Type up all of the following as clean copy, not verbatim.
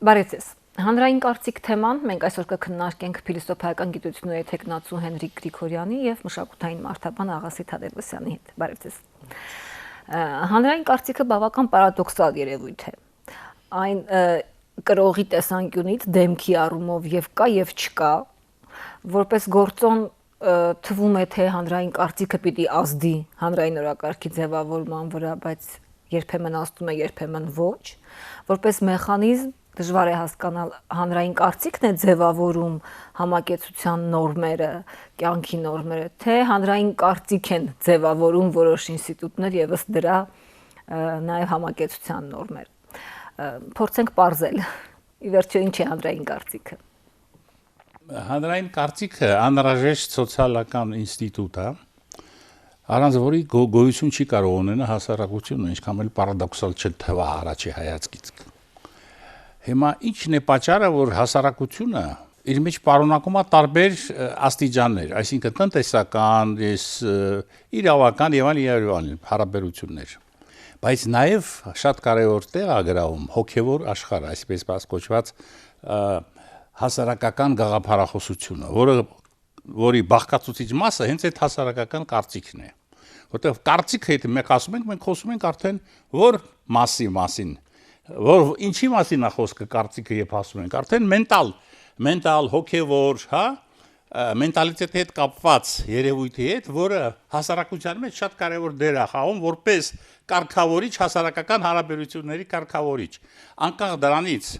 Բարև ձեզ։ Հանրային կարծիք թեման մենք այսօր կքննարկենք փիլիսոփայական գիտությունների թեկնածու Հենրիկ Գրիգորյանի եւ մշակութային մարդաբան Աղասի Թադևոսյանի հետ։ Բարև ձեզ։ Հանրային կարծիքը բավական պարադոքսալ երևույթ է։ Այն կրողի տեսանկյունից դեմքի առումով եւ կա եւ չկա, որպես գործոն թվում է թե հանրային կարծիքը պիտի ազդի հանրային օրակարգի ձևավորման վրա, բայց երբեմն ազդում է, երբեմն ոչ, որպես մեխանիզմ դժվար է հասկանալ հանրային կարծիքն է ձևավորում համակեցության նորմերը, կյանքի նորմերը, թե հանրային կարծիք են ձևավորում որոշ ինստիտուտներ եւ ըստ դրա նաեւ համակեցության նորմեր։ Փորձենք պարզել։ Ի վերջո ինչ է հանրային կարծիքը։ Հանրային կարծիքը անհրաժեշտ սոցիալական ինստիտուտ է, առանց որի գոյություն չի կարող ունենալ հասարակությունը, ինչքան էլ պարադոքսալ չթվա առաջի հայացքից։ Հիմա ինչն է պատճառը, որ հասարակությունը իր մեջ պարունակում է տարբեր աստիճաններ, այսինքն տնտեսական, իրավական եւ այլ հարաբերություններ։ Բայց նաեւ շատ կարեւոր տեղ է գրավում հոգեվոր աշխարհը, այսպես կոչված հասարակական գաղափարախոսությունը, որի բաղկացուցիչ մասը հենց այդ հասարակական կարծիքն է։ Որտեղ կարծիքը եթե մենք ասում ենք, մենք խոսում ենք արդեն որ մասին, որ ինչի մասին է խոսքը կարծիքը երբ ասում ենք, արդեն մենտալ, հոգեվոր, հա, մենտալիտետի հետ կապված երևույթի հետ, որը հասարակության մեջ շատ կարևոր դեր է խաղում որպես կարգավորիչ հասարակական հարաբերությունների կարգավորիչ։ Անկախ դրանից,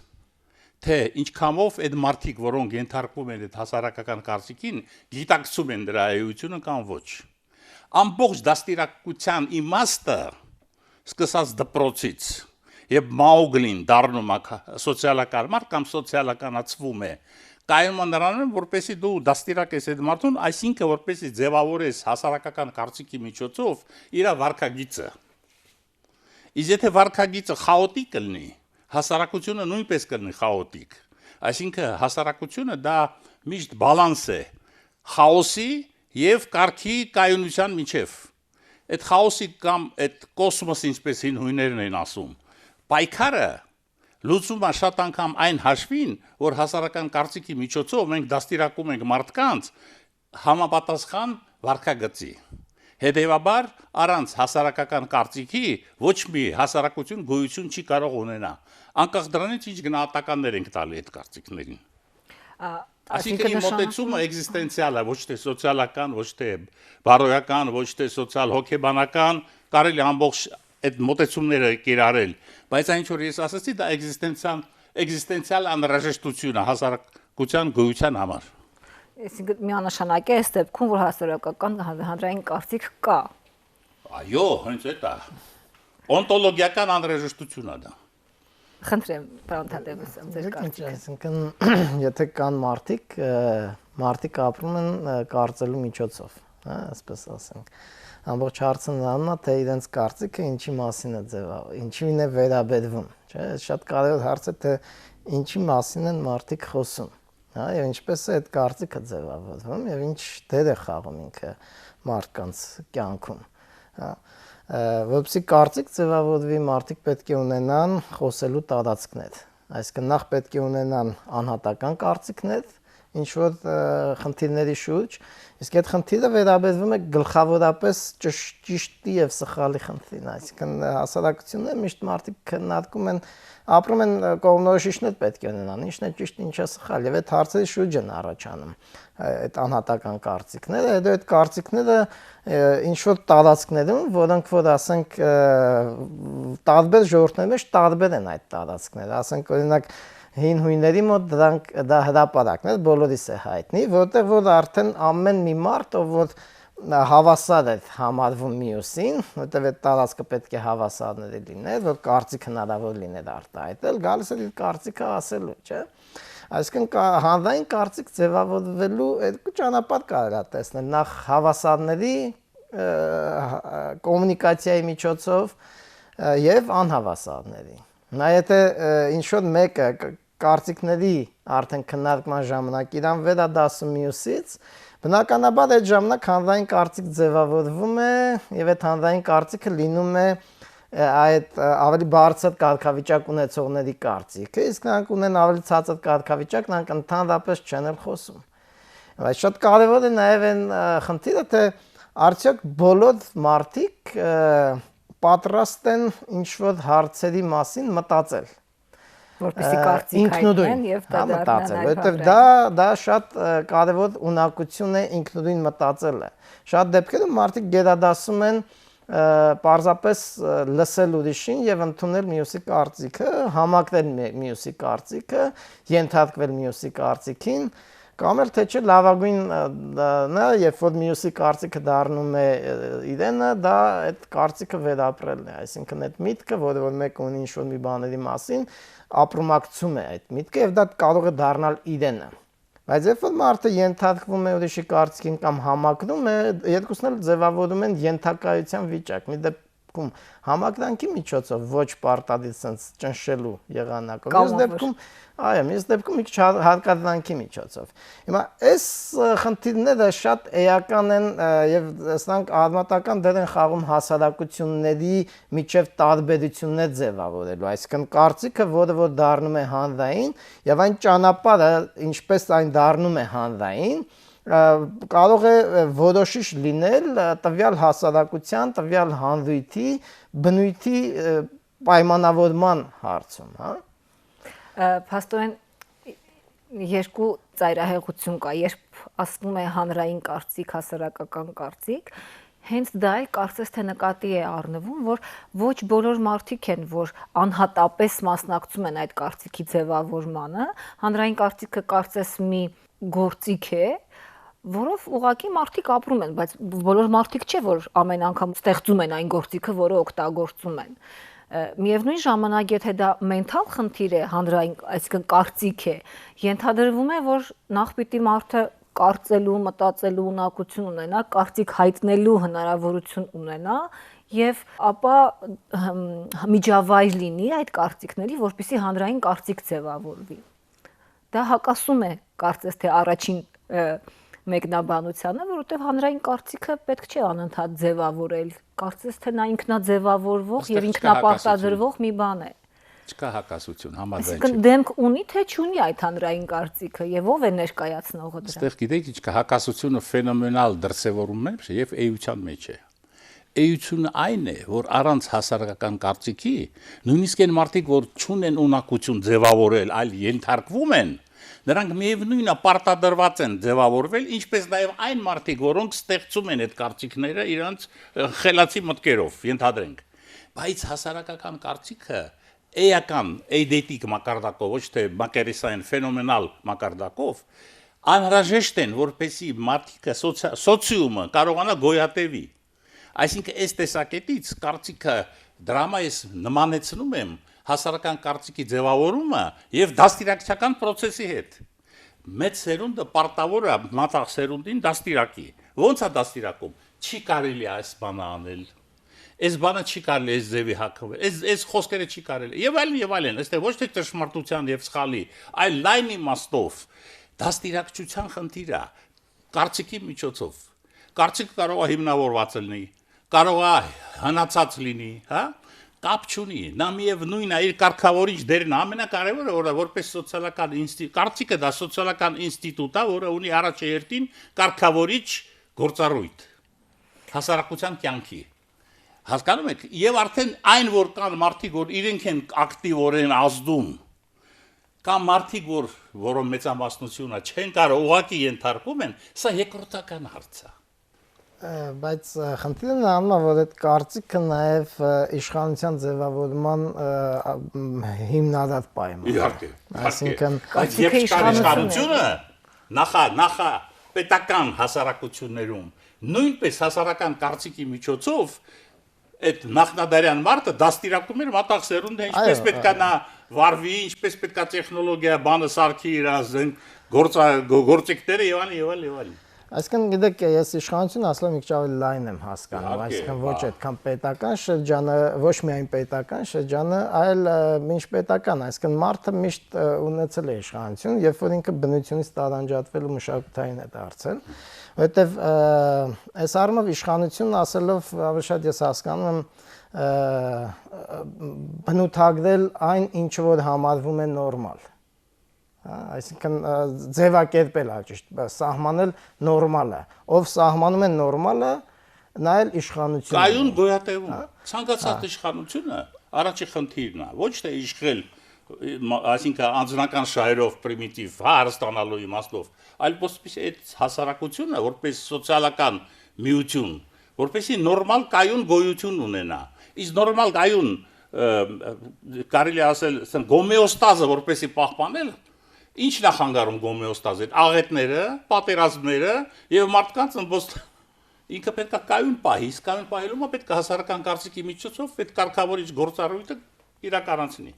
թե ինչքանով այդ մարդիկ, որոնք ենթարկվում են այդ հասարակական կարծիքին, գիտակցում են դրա էությունը կամ ոչ։ Ամբողջ դաստիարակության իմաստը սկսած դպրոցից եւ Մաուգլին դառնում է սոցիալական մարդ կամ սոցիալականացվում է կայանում նրանում որպեսի դու դաստիարակես այդ մարդուն, այսինքն որպեսի ձևավորես հասարակական կարծիքի միջոցով իր վարքագիծը։ Իսկ եթե վարքագիծը խաոտիկ կլինի, հասարակությունը նույնպես կլինի խաոտիկ։ Այսինքն հասարակությունը դա միշտ բալանս է խաոսի եւ կարգի կայունության միջև։ Այդ խաոսի կամ այդ կոսմոսի, ինչպես հին հույներն են ասում, պայքարը լուծում է շատ անգամ այն հաշվին, որ հասարակական կարծիքի միջոցով մենք դաստիարակում ենք մարդկանց համապատասխան վարքագծի։ Հետևաբար առանց հասարակական կարծիքի ոչ մի հասարակություն գոյություն չի կարող ունենա։ Անկախ դրանից ինչ գնահատականներ ենք տալի այդ կարծիքներին։ Այսինքն մոտեցումը էգզիստենցիալ է, ոչ թե սոցիալական, ոչ թե բարոյական, ոչ թե սոցիալ հոգեբանական, կարելի ամբողջ այդ մոտեցումները կիրառել, բայց այն որ ես ասացի դա էգզիստենցիալ անհրաժեշտություն է հասարակության գոյության համար։ Այսինքն միանշանակ է այս դեպքում, որ հասարակական հանրային կարծիք կա։ Այո, հենց այդ է։ Օնտոլոգիական անհրաժեշտություն է դա։ Խնդրեմ, պարոն Թադևոսյան, ձեր կարծիքը։ Այսինքն, եթե կան մարդիկ ապրում են կարծելու միջոցով, հա, այսպես ասենք։ Ամբողջ հարցը նրանն է, թե իրենց կարծիքը ինչի մասին է ինչին է վերաբերվում, չէ՞, շատ կարևոր հարց է, թե ինչի մասին են մարդիկ խոսում, հա, եւ ինչպես է այդ կարծիքը ձևավորվում եւ ինչ դեր է խաղում ինքը մարդկանց կյանքում, հա։ Որպեսզի կարծիք ձևավորվի, մարդիկ պետք է ունենան խոսելու տարածքներ, այսինքն նախ պետք է ունենան անհատական կարծիքներ, ինչ որ խնդիրների շուրջ, իսկ այդ խնդիրը վերաբերվում է գլխավորապես ճիշտի եւ սխալի խնդրին, այսինքն հասարակությունները միշտ մարդիկ քննարկում են, ապրում են կողմնորոշիչներ պետք է ունենան, ինչն է ճիշտ, ինչը սխալ, եւ այդ հարցերի շուրջ են առաջանում այդ անհատական կարծիքները, հետո այդ կարծիքները ինչ որ տարածքներում, որոնք որ ասենք տարբեր ժողովուրդների մեջ տարբեր են այդ տարածքները, ասենք օրինակ հին հույների մոտ դրանք դա հրապարակներ բոլորիս է հայտնի, որտեղ որ արդեն ամեն մի մարդ, ով որ հավասար է համարվում մյուսին, որտեղ այդ տարածքը պետք է հավասարների լիներ, որ կարծիք հնարավոր լիներ արտահայտել, գալիս է իր կարծիքը ասելու, չէ՞։ Այսինքն հանրային կարծիք ձևավորվելու երկու ճանապարհ կարելի է տեսնել, նախ հավասարների կոմունիկացիայի միջոցով եւ անհավասարների։ Նա եթե ինչ որ մեկը կարծիքների արդեն քննարկման ժամանակ իրան վերադասում մյուսից, բնականաբար այդ ժամանակ հանրային կարծիք ձևավորվում է եւ այդ հանրային կարծիքը լինում է այդ ավելի բարձր կարգավիճակ ունեցողների կարծիքը, իսկ նրանք ունեն ավելի ցածր կարգավիճակ, նրանք ընդհանրապես չեն էլ խոսում։ Բայց շատ կարևոր է նաև այն խնդիրը, թե արդյոք բոլոր մարդիկ պատրաստ են ինչ-որ հարցերի մասին մտածել, որպեսզի կարծիք հայտնեն եւ դա մտածել, որովհետեւ դա շատ կարևոր ունակություն է ինքնուրույն մտածելը։ Շատ դեպքերում մարդիկ գերադասում են պարզապես լսել ուրիշին եւ ընդունել մյուսի կարծիքը, համակրել մյուսի կարծիքը, ենթարկվել մյուսի կարծիքին, կամ էլ թե չէ լավագույնն է, երբ որ մյուսի կարծիքը դառնում է իրենը, դա այդ կարծիքը վերապրելն է, այսինքն այդ միտքը, որը որ մեկը ունի ինչ-որ մի բաների մասին, ապրումակցում է այդ միտքը եւ դա կարող է դառնալ իրենը։ Բայց երբ որ մարդը ենթարկվում է ուրիշի կարծիքին կամ համակրում է, երկուսն էլ ձևավորում են ենթակայության վիճակ։ Մի դեպքում համակրանքի միջոցով ոչ պարտադիր sense ճնշելու եղանակով, մյուս դեպքում մի քիչ հարկադրանքի միջոցով։ Հիմա այս խնդիրները շատ էական են եւ սրանք արմատական դեր են խաղում հասարակությունների միջև տարբերություններ ձևավորելու, այսինքն կարծիքը, որը որ դառնում է հանրային, եւ այն ճանապարհը, ինչպես այն դառնում է հանրային, կարող է որոշիչ լինել տվյալ հասարակության, տվյալ հանրույթի բնույթի պայմանավորման հարցում, հա։ Փաստորեն երկու ծայրահեղություն կա, երբ ասվում է հանրային կարծիք, հասարակական կարծիք, հենց դա էլ կարծես թե նկատի է առնվում, որ ոչ բոլոր մարդիկ են, որ անհատապես մասնակցում են այդ կարծիքի ձևավորմանը, հանրային կարծիքը կարծես մի գործիք է, որով ուղղակի մարդիկ ապրում են, բայց բոլոր մարդիկ չէ, որ ամեն անգամ ստեղծում են այն գործիքը, որը օգտագործում են։ Միևնույն ժամանակ, եթե դա մենթալ խնդիր է, հանրային, այսինքն կարծիք է, ենթադրվում է, որ նախ պիտի մարդը կարծելու, մտածելու ունակություն ունենա, կարծիք հայտնելու հնարավորություն ունենա եւ ապա միջավայր լինի այդ կարծիքների, որպեսզի հանրային կարծիք ձևավորվի։ Դա հակասում է կարծես թե առաջին մեկնաբանությանը, որովհետև հանրային կարծիքը պետք չէ անընդհատ ձևավորել, կարծես թե նա ինքնաձևավորվող եւ ինքնապարտադրվող մի բան է։ Չկա հակասություն, համաձայն չեմ։ Այսինքն դեմք ունի թե չունի այդ հանրային կարծիքը եւ ով է ներկայացնողը դրան։ Այստեղ գիտեք, ինչ կա, հակասությունը ֆենոմենալ դրսևորում է եւ էության մեջ է։ Էությունը այն է, որ առանց հասարակական կարծիքի, նույնիսկ այն մարդիկ, որ չունեն ունակություն ձևավորել, այլ ենթարկվում են, նրանք միևնույնն է պարտադրված են ձևավորվել, ինչպես նաև այն մարդիկ, որոնք ստեղծում են այդ կարծիքները իրենց խելացի մտքերով, ենթադրենք։ Բայց հասարակական կարծիքը էական, էյդետիկ մակարդակով, ոչ թե մակերեսային ֆենոմենալ մակարդակով, անհրաժեշտ են, որպեսզի մարդիկը սոցիումը կարողանա գոյատևի։ Այսինքն այս տեսակետից կարծիքը դրամա ես նմանեցնում եմ հասարակական կարծիքի ձևավորումը եւ դաստիարակչական process-ի հետ։ Մեծ սերունդը պարտավոր է մատաղ սերունդին դաստիարակի։ Ոնց է դաստիարակում։ Չի կարելի այս բանը անել։ Այս բանը չի կարելի այս ձևի հակվել։ Այս խոսքերը չի կարելի։ Եվ այլն, այստեղ ոչ թե ճշմարտության եւ սխալի, այլ լայն իմաստով դաստիարակչության խնդիր է կարծիքի միջոցով։ Կարծիքը կարող է հիմնավորված լինի, կարող է հնացած լինի, հա։ Կապ չունի, նա միևնույնն է իր կարգավորիչ դերն ամենակարևորը, որը որպես սոցիալական ինստիտուտ, կարծիքը դա սոցիալական ինստիտուտ է, որը ունի առաջերտին կարգավորիչ գործառույթ հասարակության կյանքի։ Հասկանում եք, եւ արդեն այն որ կան մարդիկ, որ իրենք են ակտիվորեն ազդում, կամ մարդիկ, որոնց մեծամասնությունը չեն կարող ուղղակի ենթարկում են, սա երկրորդական հարց է։ Բայց խնդիրն անում է, որ այդ կարծիքը նաև իշխանության ձևավորման հիմնարար պայման։ Իհարկե։ Այսինքն կարծիքը իշխանությունը նախա պետական հասարակություններում նույնպես հասարակական կարծիքի միջոցով այդ նախնադարյան մարդը դաստիարակում էր մատաղ սերունդը ինչպես պետքա նա վարվի, ինչպես պետքա տեխնոլոգիա բանը սարքի իր գործիքները եւ այլն։ Այսինքն գիտեք, ես իշխանություն ասում մի քիչ ավելի լայն եմ հասկանում, այսինքն ոչ այդքան պետական շրջանը, ոչ միայն պետական շրջանը, այլ մինչ պետական, այսինքն մարդը միշտ ունեցել է իշխանություն, երբ որ ինքը բնությունից տարանջատվելու մշակութային է դարձել, որովհետև այս առումով իշխանությունն ասելով ավելի շատ ես հասկանում եմ բնութագրել այն, ինչ որ համարվում է նորմալ։ Այսինքն ձևակերպել ճիշտ, սահմանել նորմալը։ Ով սահմանում է նորմալը, նա էլ իշխանություն։ Կայուն գոյատևում։ Ցանկացած իշխանությունը առաջի խնդիրն է, ոչ թե իշխել, այսինքն անձնական շահերով պրիմիտիվ, հարստանալու իմաստով, այլ ոսպիսի այդ հասարակությունը որպես սոցիալական միություն, որպեսի նորմալ կայուն գոյություն ունենա։ Իսկ նորմալ կայուն կարելի ասել, գոմեոստազը որպեսի պահպանել, ի՞նչն է խանգարում գոմեոստազը, աղետները, պատերազմները եւ մարդկանց ըմբոստ ինքը պետք է կայուն պահի, իսկ կայուն պահելումը պետք է հասարակական կարծիքի միջոցով այդ կարգավորիչ գործառույթը իրականացնի։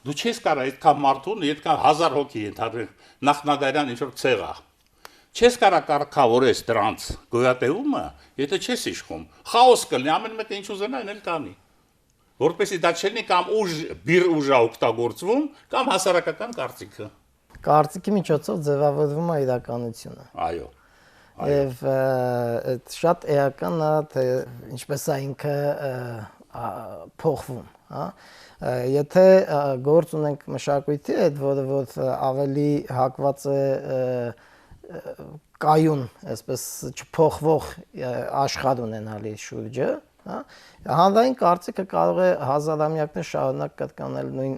Դու չես կարող այդքան մարդուն, այդքան 1000 հոգի ընդհանրեն նախնադարյան ինչ որ ցեղա։ Չես կարող կարգավորես դրանց գոյատևումը, եթե չես իշխում։ Խաոս կլինի, ամեն մեկը ինչ ուզենա, այն էլ կանի։ Որպեսզի դա չլինի կամ բիր ուժա օգտագործվում, կամ հասարակական կարծիքը։ Կարծիքի միջոցով ձևավորվում է իրականությունը։ Այո։ Եվ այդ շատ էական է, թե ինչպես է ինքը փոխվում, հա։ Եթե գործ ունենք մշակույթի հետ, որը ավելի հակված է կայուն, այսպես չփոխվող աշխարհ ունենալի շուրջը, հա, հանրային կարծիքը կարող է հազարամյակներ շարունակ կրկնել նույն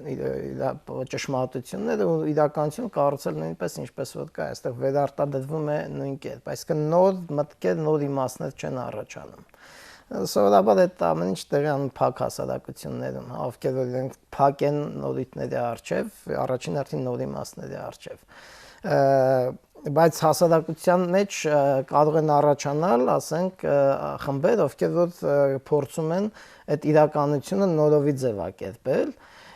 ճշմարտությունները ու իրականություն կառուցել նույնպես ինչպես որ կա, այստեղ վերարտադրվում է նույն կերպ, այսինքն նոր մտքեր, նոր իմաստներ չեն առաջանում։ Սովորաբար այդ ամեն ինչ տեղի անում փակ հասարակություններում, ովքեր որ իրենք փակ են նորույթների առջև, առաջին հերթին նոր իմաստների առջև։ Բայց հասարակության մեջ կարող են առաջանալ, ասենք, խմբեր, ովքեր որ փորձում են այդ իրականությունը նորովի ձևակերպել,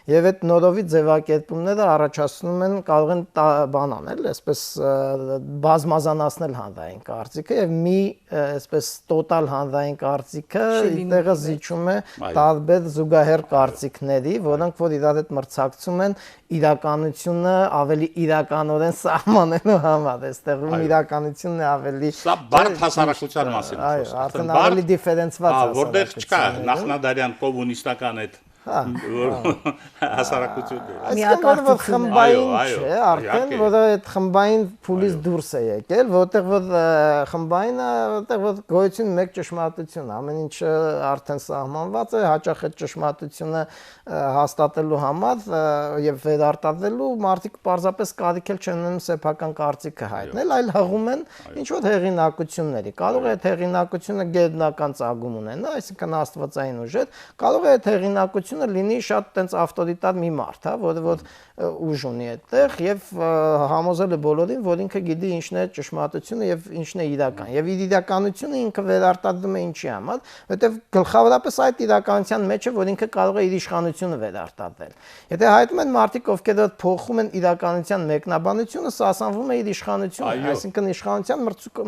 եւ այդ նորովի ձևակերպումները առաջացնում են կարող են բան անել, այսպես բազմազանացնել հանրային կարծիքը եւ մի այսպես տոտալ հանրային կարծիքը այդտեղը զիջում է տարբեր զուգահեռ կարծիքների, որոնք որ իրար հետ մրցակցում են իրականությունը ավելի իրականորեն սահմանելու համար, այստեղում իրականությունն է ավելի Սա բարդ հասարակության մասին է խոսքը։ Այո, արդեն ավելի դիֆերենցված հասարակություն։ Որտեղ չկա նախնադարյան կոմունիստական այդ հասարակությունները։ Այսինքն որ խմբային չէ, արդեն որ այդ խմբային փուլից դուրս է եկել, որտեղ որ խմբայինը, որտեղ որ գոյություն մեկ ճշմարտություն, ամեն ինչը արդեն սահմանված է, հաճախ այդ ճշմարտությունը հաստատելու համար եւ վերարտադրելու մարդիկ պարզապես կարիք էլ չեն ունենում սեփական կարծիքը հայտնել, այլ հղում են ինչ որ հեղինակությունների։ Կարող է այդ հեղինակությունը գերբնական ծագում ունենա, այսինքն աստվածային ուժեր, կարող է այդ հեղինակությունը լինի շատ տենց ավտորիտար մի մարդ, հա, որը որ ուժ ունի այդտեղ եւ համոզել է բոլորին, որ ինքը գիտի ինչն է ճշմարտությունը եւ ինչն է իրական։ Եվ իր իրականությունը ինքը վերարտադրում է ինչի համար, որտեղ գլխավորապես այդ իրականության մեջ է, որ ինքը կարող է իր իշխանությունը վերարտադրել։ Եթե հայտնում են մարդիկ, ովքեր որ փոխում են իրականության մեկնաբանությունը, սասանվում է իր իշխանությունը, այսինքն իշխանության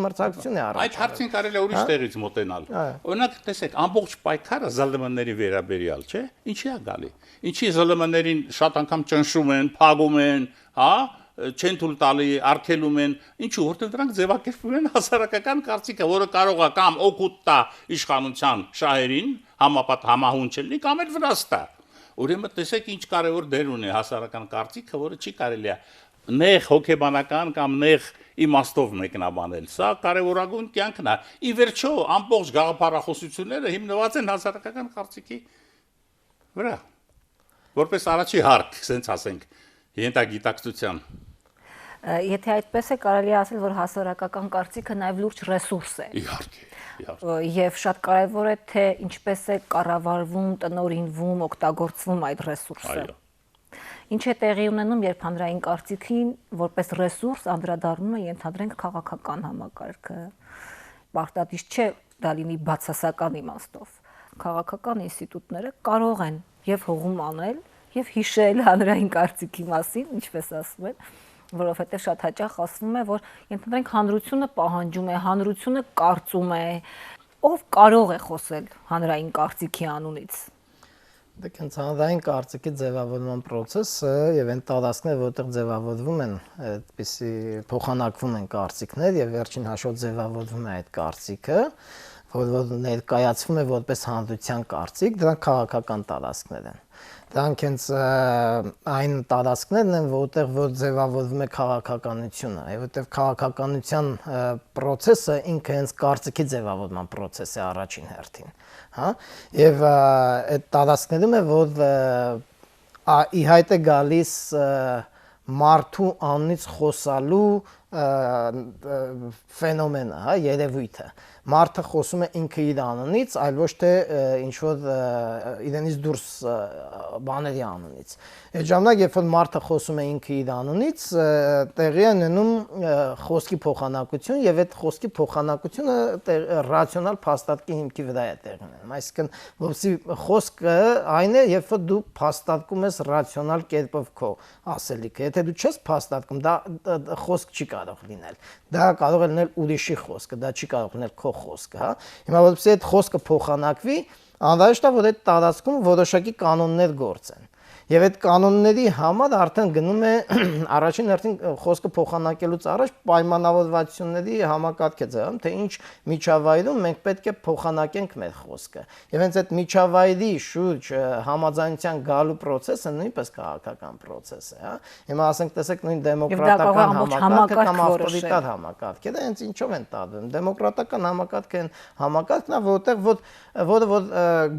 մրցակցություն է առաջանում։ Այդ հարցին կարելի է ուրիշ տեղից մոտենալ։ Օրինակ, տեսեք, ամբողջ պայքարը ԶԼՄ-ների վերաբերյալ, չէ՞։ Ինչի է գալի։ Ինչի ԶԼՄ-ներին շատ անգամ ճնշում են, փագում են, հա, չեն թույլ տալի, արգելում են, ինչու, որտեղ դրանք ձևակերպում են հասարակական կարծիքը, որը կարող է կամ օգուտ տա իշխանության շահերին, համահունչ լինի, կամ էլ վնաս տա։ Ուրեմն տեսեք ինչ կարևոր դեր ունի հասարակական կարծիքը, որը չի կարելի է նեղ հոգեբանական կամ նեղ իմաստով մեկնաբանել։ Սա կարևորագույն կյանքն է։ Ի վերջո ամբողջ գաղափարախոսությունները հիմնված են հասարակական կարծիքի վրա։ Որպես առաջի հարկ, ասենք ասենք, ենթագիտակցության։ Եթե այդպես է, կարելի է ասել, որ հասարակական կարծիքը նաև լուրջ ռեսուրս է։ Իհարկե։ Եվ շատ կարևոր է, թե ինչպես է կառավարվում, տնօրինվում, օգտագործվում այդ ռեսուրսը։ Ինչ է տեղի ունենում, երբ հանրային կարծիքին որպես ռեսուրս անդրադառնում է, ենթադրենք, քաղաքական համակարգը։ Պարտադիր չէ դա լինի բացասական իմաստով։ Քաղաքական ինստիտուտները կարող են եւ հողում անել եւ հիշել հանրային կարծիքի մասին, ինչպես ասում են, որովհետեւ շատ հաճախ ասվում է, որ ենթադրենք հանրությունը պահանջում է, հանրությունը կարծում է, ով կարող է խոսել հանրային կարծիքի անունից։ Դեք հենց հանրային կարծիքի ձևավորման process-ը եւ այն տարածքները, որտեղ ձևավորվում են այդպիսի փոխանակվում են կարծիքներ եւ վերջին հաշվով ձևավորվում է այդ կարծիքը, որ ներկայացվում է որպես հանրության կարծիք, դրանք քաղաքական տարածքներ են։ Դրանք հենց այն տարածքներն են, որտեղ որ ձևավորվում է քաղաքականությունը, որտեղ քաղաքականության process-ը ինքը հենց կարծիքի ձևավորման process է առաջին հերթին, հա։ Եվ այդ տարածքներում է, որ ի հայտ է գալիս մարդու անունից խոսալու ֆենոմենը, հա, երևույթը։ Մարդը խոսում է ինքը իր անունից, այլ ոչ թե ինչ որ իրենից դուրս բաների անունից։ Այդ ժամանակ, երբ որ մարդը խոսում է ինքը իր անունից, տեղի է ունենում խոսքի փոխանակություն, եւ այդ խոսքի փոխանակությունը ռացիոնալ փաստարկի հիմքի վրա է տեղի ունենում։ Այսինքն, որովհետեւ խոսքը այն է, երբ որ դու փաստարկում ես ռացիոնալ կերպով քո ասելիքը։ Եթե դու չես փաստարկում, դա խոսք չի կարող լինել։ Դա կարող է լինել ուրիշի խոսքը, դա չի կարող լինել քո խոսքը, հա։ Հիմա որովհետեւ այդ խոսքը փոխանակվի, անհրաժեշտ է որ այդ տարածքում որոշակի կանոններ գործեն։ Եվ այդ կանոնների համար արդեն գնում է առաջին հերթին խոսքը փոխանակելուց առաջ պայմանավորվածությունների համակարգ է ձևավորվում, թե ինչ միջավայրում մենք պետք է փոխանակենք մեր խոսքը։ Եվ հենց այդ միջավայրի շուրջ համաձայնության գալու process-ը նույնպես քաղաքական process է, հա։ Հիմա ասենք տեսեք նույն դեմոկրատական համակարգը կամ ավտորիտար համակարգը, դա հենց ինչով են տարբերվում։ Դեմոկրատական համակարգը այն համակարգն է, որը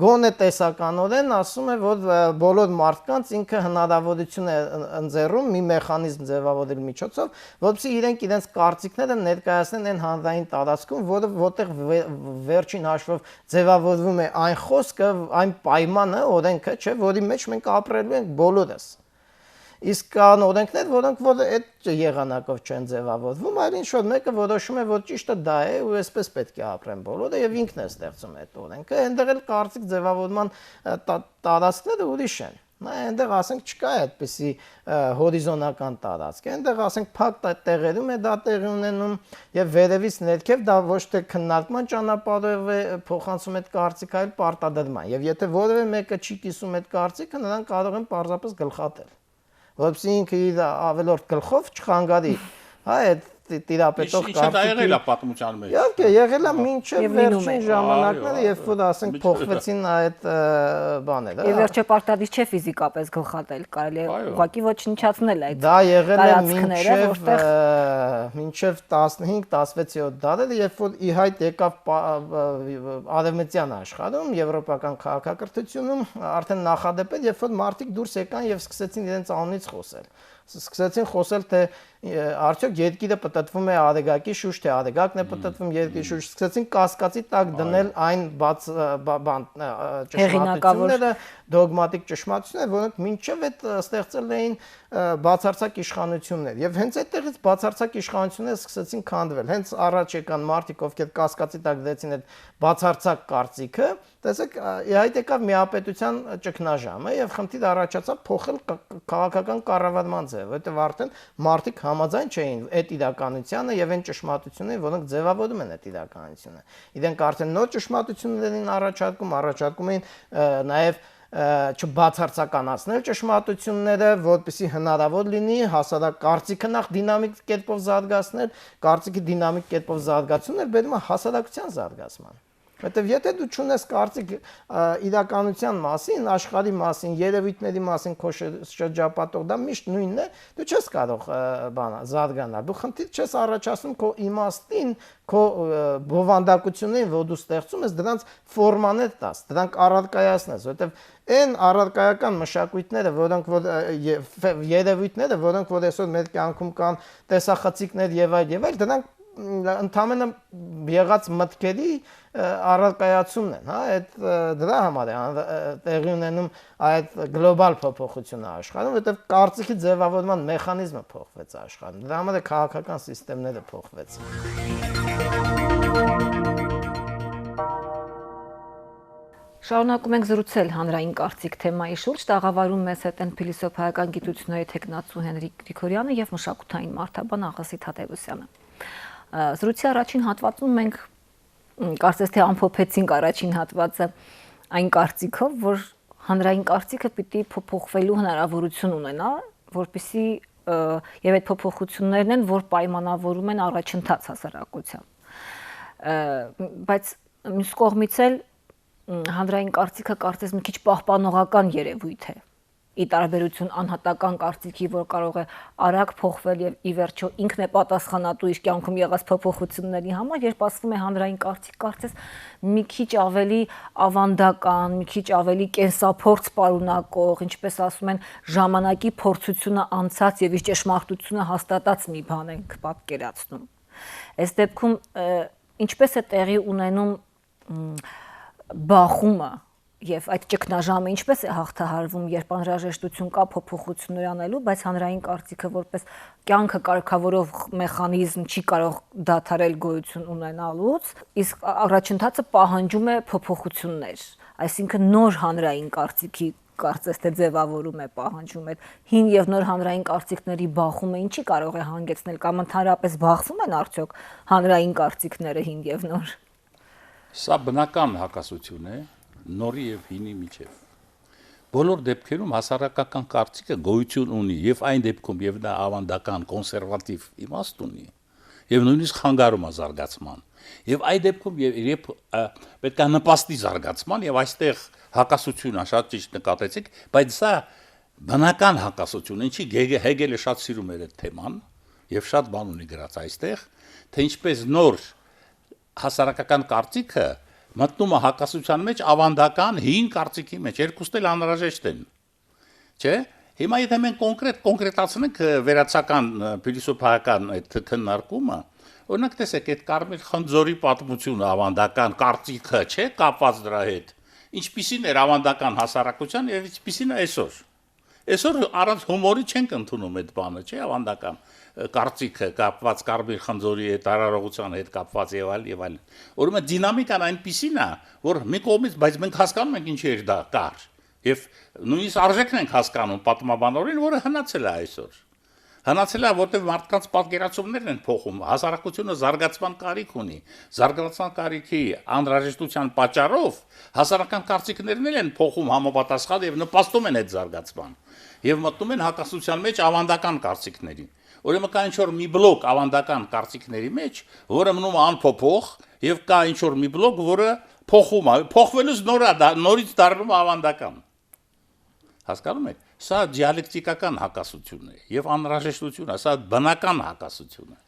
գոնե տեսականորեն ասում է, որ բոլոր մարդկանց ինքը հնարավորություն է ընձեռում մի մեխանիզմ ձևավորելու միջոցով, որովհետեւ իրենք իրենց կարծիքները ներկայացնեն այն հանրային տարածքում, որտեղ վերջին հաշվով ձևավորվում է այն խոսքը, այն պայմանը, օրենքը, չէ, որի մեջ մենք ապրելու ենք բոլորս։ Իսկ կան օրենքներ, որոնք որ այդ եղանակով չեն ձևավորվում, այլ ինչ որ մեկը որոշում է, որ ճիշտը դա է ու այսպես պետք է ապրեն բոլորը եւ ինքն է ստեղծում այդ օրենքը։ Այնտեղ էլ կարծիք ձևավորման տարածքները ուրիշ են։ Այնտեղ ասենք չկա այդպիսի հորիզոնական տարածք։ Այնտեղ ասենք փակ տեղերում է դա տեղի ունենում եւ վերևից ներքև դա ոչ թե քննարկման ճանապարհով է փոխանցում այդ կարծիքը, այլ պարտադրման։ Եվ եթե որևէ մեկը չի կիսում այդ կարծիքը, նրան կարող են պարզապես գլխատել։ Որովհետեւ ինքը իր ավելորդ գլխով չխանգարի, հա, այդ տիրապետող կարծիքի։ Ինչ դա եղել է պատմության մեջ։ Իհարկե, եղել է մինչև վերջին ժամանակները, երբ որ ասենք փոխվեցին այդ բաները։ Եվ վերջը պարտադիր չէ ֆիզիկապես գլխատել, կարելի է ուղղակի ոչնչացնել այդ։ Դա եղել է մինչև 15-16-րդ դարերը, երբ որ ի հայտ եկավ արևմտյան աշխարհում, եվրոպական քաղաքակրթությունում արդեն նախադեպեր, երբ որ մարդիկ դուրս եկան եւ սկսեցին իրենց անունից խոսել։ Սկսեցին խոսել, թե արդյոք երկիրը պատտվում է արեգակի շուրջ, թե արեգակն է պատտվում երկրի շուրջ, սկսեցին կասկածի տակ դնել այն ճշմարտությունները, դոգմատիկ ճշմարտությունները, որոնք մինչև այդ ստեղծել էին բացարձակ իշխանություններ։ Եվ հենց այդտեղից բացարձակ իշխանությունները սկսեցին քանդվել։ Հենց առաջ եկան մարդիկ, ովքեր կասկածի տակ դեցին այդ բացարձակ կարծիքը, տեսեք, ի հայտ եկավ միապետության ճգնաժամը եւ խնդիր առաջացավ փոխել քաղաքական կառավարման ձևը, որտեղ արդեն մարդիկ համաձայն չէին այդ իրականությանը եւ այն ճշմարտություններին, որոնք ձևավորում են այդ իրականությունը։ Իրենք արդեն նոր ճշմարտություններ էին առաջարկում էին նաեւ չբացարձականացնել ճշմարտությունները, որպեսզի հնարավոր լինի հասարակ կարծիքը նախ դինամիկ կերպով զարգացնել, կարծիքի դինամիկ կերպով զարգացումն էլ բերում է հասարակության զարգացման։ Որտեւ եթե դու չունես կարծիք իրականության մասին, աշխարհի մասին, երևույթների մասին քո շրջապատող, դա միշտ նույնն է, դու չես կարող զարգանալ։ Դու խնդիր չես առաջացնում քո իմաստին, քո բովանդակություններին, որ դու ստեղծում ես, դրանց ֆորմաներ տաս, դրանք առարկայացնես, որտեւ այն առարկայական մշակույթները, որոնք որ երևույթները, որոնք որ այսօր մեր կյանքում կան, տեսախցիկներ եւ այլ, դրանք ընդհանրապես եղած մտքերի առարկայացումն են, հա, այդ դրա համար է տեղի ունենում այդ գլոբալ փոփոխությունը աշխարհում, որտեղ կարծիքի ձևավորման մեխանիզմը փոխվեց աշխարհում։ Դրա համար է քաղաքական համակարգերը փոխվեցին։ Շարունակում ենք զրուցել հանրային կարծիք թեմայի շուրջ, տաղավարում մեզ հետ են փիլիսոփայական գիտությունների թեկնածու Հենրիկ Գրիգորյանը եւ մշակութային մարդաբան Աղասի Թադևոսյանը։ Զրույցի առաջին հատվածում մենք կարծես թե ամփոփեցինք առաջին հատվածը այն կարծիքով, որ հանրային կարծիքը պիտի փոփոխվելու հնարավորություն ունենա, որպեսզի եւ այդ փոփոխություններն են, որ պայմանավորում են առաջընթաց հասարակության։ Բայց մյուս կողմից էլ հանրային կարծիքը կարծես մի քիչ պահպանողական երևույթ է։ Ի տարբերություն անհատական կարծիքի, որ կարող է արագ փոխվել եւ ի վերջո ինքն է պատասխանատու իր կյանքում եղած փոփոխությունների համար, երբ ասվում է հանրային կարծիք, կարծես մի քիչ ավելի ավանդական, մի քիչ ավելի կենսափորձ պարունակող, ինչպես ասում են, ժամանակի փորձությունը անցած եւ իր ճշմարտությունը հաստատած մի բան ենք պատկերացնում։ Այս դեպքում ինչպես է տեղի ունենում բախումը եւ այդ ճգնաժամը ինչպես է հաղթահարվում, երբ անհրաժեշտություն կա փոփոխություններ անելու, բայց հանրային կարծիքը որպես կյանքը կարգավորող մեխանիզմ չի կարող դադարել գոյություն ունենալուց, իսկ առաջընթացը պահանջում է փոփոխություններ, այսինքն նոր հանրային կարծիքի կարծես թե ձևավորում է պահանջում այդ հին եւ նոր հանրային կարծիքների բախումը ինչի կարող է հանգեցնել կամ ընդհանրապես բախվում են արդյոք հանրային կարծիքները հին եւ նոր։ Սա բնական հակասություն է նորի եւ հինի միջև։ Բոլոր դեպքերում հասարակական կարծիքը գոյություն ունի եւ այն դեպքում եւ դա ավանդական կոնսերվատիվ իմաստ ունի եւ նույնիսկ խանգարում է զարգացման։ Եվ այդ դեպքում երբ պետք է նպաստի զարգացման եւ այստեղ հակասությունը շատ ճիշտ նկատեցիք, բայց սա բնական հակասություն, ինչի Հեգելը շատ սիրում էր այդ թեման եւ շատ բան ունի գրած այստեղ, թե ինչպես նոր հասարակական կարծիքը մտնում է հակասության մեջ ավանդական հին կարծիքի մեջ, երկուսն էլ անհրաժեշտ են։ Չէ՞։ Հիմա եթե մենք կոնկրետացնենք վերացական փիլիսոփայական այդ քննարկումը, օրինակ տեսեք այդ Կարմիր խնձորի պատմությունը ավանդական կարծիքը, չէ՞, կապված դրա հետ։ Ինչպիսին էր ավանդական հասարակության եւ ինչպիսին է այսօր։ Այսօր առանց հումորի չենք ընդունում այդ բանը, չէ՞, ավանդական կարծիքը կապված Կարմիր խնձորի հետ, արարողության հետ կապված եւ այլն։ Ուրեմն դինամիկան այնպիսին է, որ մի կողմից, բայց մենք հասկանում ենք ինչի էր դա կար։ Եվ նույնիսկ արժեքն ենք հասկանում պատմաբանորեն, որը հնացել է այսօր։ Հնացել է, որտեղ մարդկանց պատկերացումներն են փոխում, հասարակությունը զարգացման կարիք ունի, զարգացման կարիքի անհրաժեշտության պատճառով հասարակական կարծիքներն են փոխում համապատասխան եւ նպաստում են այդ զարգացման եւ մտնում են հակասության մեջ ավանդական կարծիքների։ Ուրեմն կա ինչ-որ մի բլոկ ավանդական կարծիքների մեջ, որը մնում է անփոփոխ եւ կա ինչ-որ մի բլոկ, որը փոխում է, փոխվելուց նորից դառնում է ավանդական։ Հասկանում եք, սա դիալեկտիկական հակասություն է եւ անհրաժեշտություն է, սա բնական հակասություն է։